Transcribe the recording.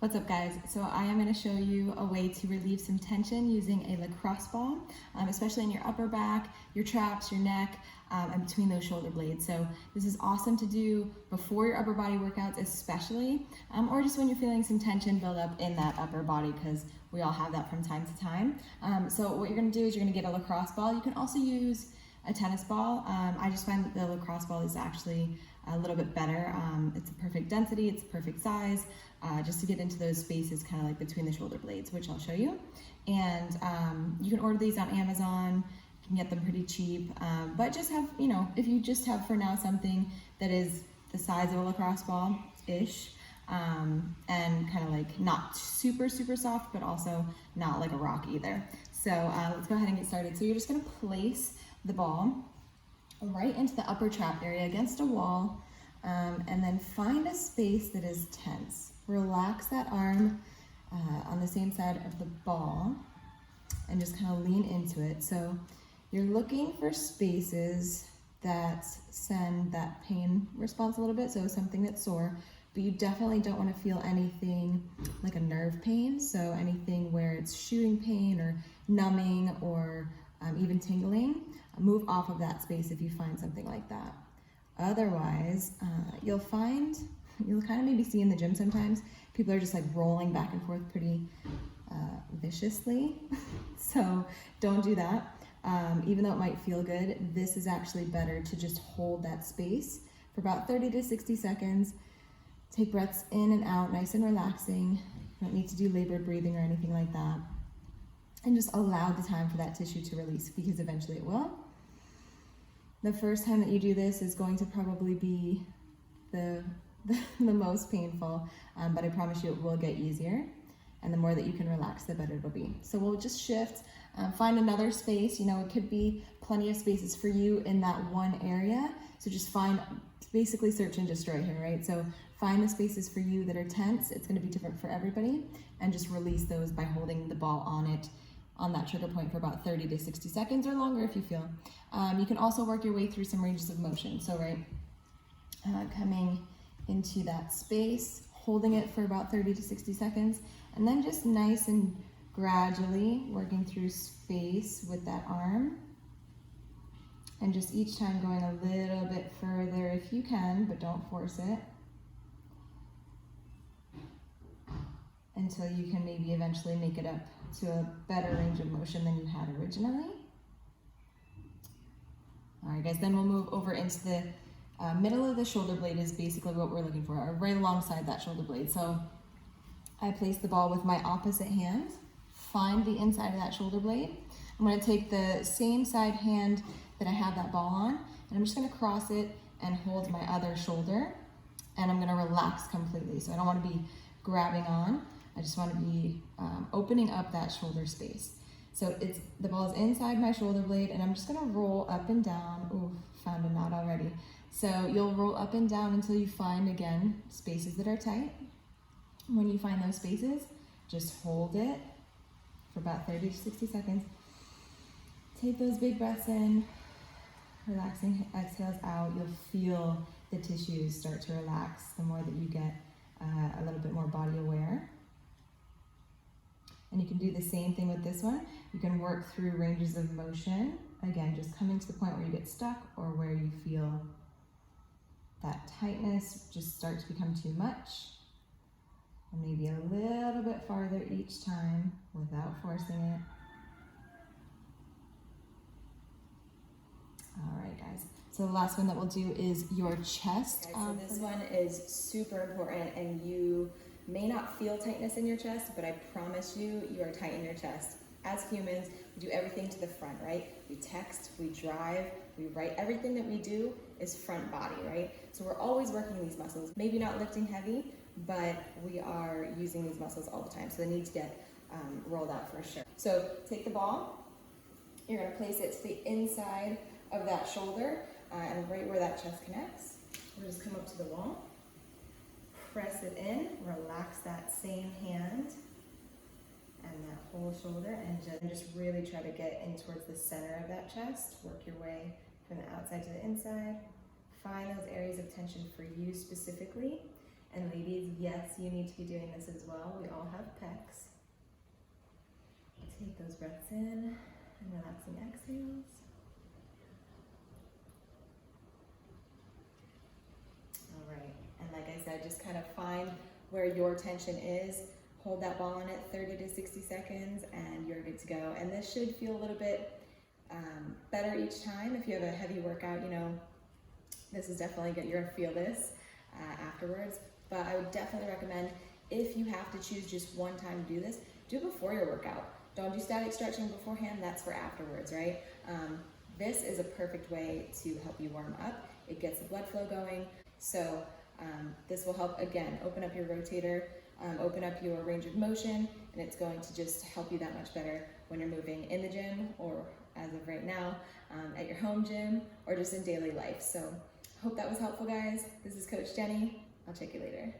What's up, guys? So I am going to show you a way to relieve some tension using a lacrosse ball, especially in your upper back, your traps, your neck, and between those shoulder blades. So this is awesome to do before your upper body workouts, especially, or just when you're feeling some tension build up in that upper body, because we all have that from time to time. So what you're going to do is you're going to get a lacrosse ball. You can also use a tennis ball. I just find that the lacrosse ball is actually a little bit better. It's a perfect density, it's a perfect size, just to get into those spaces kind of like between the shoulder blades, which I'll show you. And you can order these on Amazon. You can get them pretty cheap, but just have, if you just have for now something that is the size of a lacrosse ball-ish, and kind of like not super soft, but also not like a rock either. So let's go ahead and get started. So you're just gonna place the ball right into the upper trap area against a wall, and then find a space that is tense. Relax that arm on the same side of the ball and just kind of lean into it. So you're looking for spaces that send that pain response a little bit, so something that's sore, but you definitely don't want to feel anything like a nerve pain, so anything where it's shooting pain or numbing or even tingling. Move off of that space if you find something like that. Otherwise, you'll kind of maybe see in the gym sometimes, people are just like rolling back and forth pretty viciously. So don't do that. Even though it might feel good, this is actually better to just hold that space for about 30 to 60 seconds. Take breaths in and out, nice and relaxing. You don't need to do labored breathing or anything like that. And just allow the time for that tissue to release, because eventually it will. The first time that you do this is going to probably be the most painful, but I promise you it will get easier. And the more that you can relax, the better it'll be. So we'll just shift, find another space. It could be plenty of spaces for you in that one area. So just basically search and destroy here, right? So find the spaces for you that are tense. It's gonna be different for everybody. And just release those by holding the ball on that trigger point for about 30 to 60 seconds or longer if you feel. You can also work your way through some ranges of motion. So coming into that space, holding it for about 30 to 60 seconds, and then just nice and gradually working through space with that arm. And just each time going a little bit further if you can, but don't force it. Until you can maybe eventually make it up to a better range of motion than you had originally. All right, guys, then we'll move over into the middle of the shoulder blade is basically what we're looking for, or right alongside that shoulder blade. So I place the ball with my opposite hand, find the inside of that shoulder blade. I'm gonna take the same side hand that I have that ball on, and I'm just gonna cross it and hold my other shoulder, and I'm gonna relax completely. So I don't wanna be grabbing on. I just want to be opening up that shoulder space. So the ball is inside my shoulder blade, and I'm just going to roll up and down. Ooh, found a knot already. So you'll roll up and down until you find, again, spaces that are tight. When you find those spaces, just hold it for about 30 to 60 seconds. Take those big breaths in, relaxing exhales out. You'll feel the tissues start to relax the more that you get a little bit more body aware. And you can do the same thing with this one. You can work through ranges of motion. Again, just coming to the point where you get stuck or where you feel that tightness just start to become too much. And maybe a little bit farther each time without forcing it. All right, guys. So the last one that we'll do is your chest. Okay, so this one is super important, and you may not feel tightness in your chest, but I promise you, you are tight in your chest. As humans, we do everything to the front, right? We text, we drive, we write. Everything that we do is front body, right? So we're always working these muscles. Maybe not lifting heavy, but we are using these muscles all the time. So they need to get rolled out for sure. So take the ball, you're gonna place it to the inside of that shoulder and right where that chest connects. We'll just come up to the wall. Press it in, relax that same hand and that whole shoulder, and just really try to get in towards the center of that chest. Work your way from the outside to the inside. Find those areas of tension for you specifically, And ladies, yes, you need to be doing this as well. We all have pecs. Take those breaths in and relaxing exhales. All right, and like I said, just kind of find where your tension is. Hold that ball in it 30 to 60 seconds and you're good to go. And this should feel a little bit better each time. If you have a heavy workout, you know, this is definitely good. You're gonna feel this afterwards. But I would definitely recommend, if you have to choose just one time to do this, do it before your workout. Don't do static stretching beforehand, that's for afterwards, right? This is a perfect way to help you warm up. It gets the blood flow going. So this will help, again, open up your rotator, open up your range of motion, and it's going to just help you that much better when you're moving in the gym, or as of right now, at your home gym, or just in daily life. So hope that was helpful, guys. This is Coach Jenny. I'll check you later.